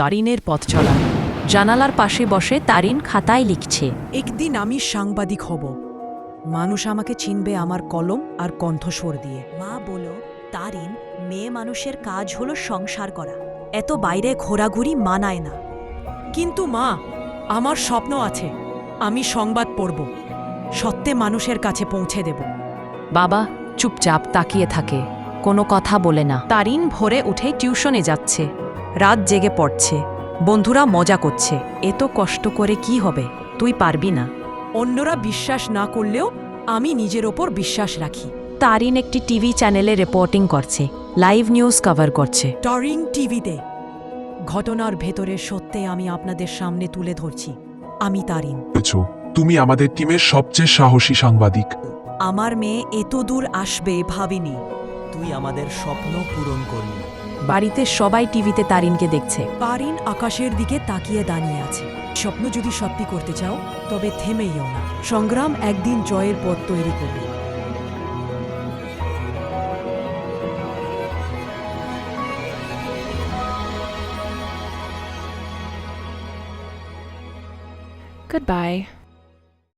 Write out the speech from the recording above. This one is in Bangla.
তারিনের পথ চলা। জানালার পাশে বসে তারিন খাতায় লিখছে। একদিন আমি সাংবাদিক হব, মানুষ আমাকে চিনবে আমার কলম আর কণ্ঠস্বর দিয়ে। মা বলো, তারিন, মেয়ে মানুষের কাজ হলো সংসার করা, এত বাইরে ঘোরাঘুরি মানায় না। কিন্তু মা, আমার স্বপ্ন আছে, আমি সংবাদ পড়ব, সত্যে মানুষের কাছে পৌঁছে দেব। বাবা চুপচাপ তাকিয়ে থাকে, কোনো কথা বলে না। তারিন ভোরে উঠে টিউশনে যাচ্ছে, রাত জেগে পড়ছে, বন্ধুরা মজা করছে। এত কষ্ট করে কি হবে, তুই পারবি না। অন্যরা বিশ্বাস না করলেও আমি নিজের ওপর বিশ্বাস রাখি। তারিন একটি টিভি চ্যানেলে রিপোর্টিং করছে, লাইভ নিউজ কভার করছে। টরিং টিভিতে ঘটনার ভেতরে সত্যে আমি আপনাদের সামনে তুলে ধরছি। আমি তারিন। তুমি আমাদের টিমের সবচেয়ে সাহসী সাংবাদিক। আমার মেয়ে এত দূর আসবে ভাবিনি। তুই আমাদের স্বপ্ন পূরণ করলি। বাড়িতে সবাই টিভিতে তারিনকে দেখছে। তারিন আকাশের দিকে তাকিয়ে দাঁড়িয়ে আছে। স্বপ্ন যদি সত্যি করতে চাও তবে থেমেইও না, সংগ্রাম একদিন জয়ের পথ তৈরি করবে। Goodbye.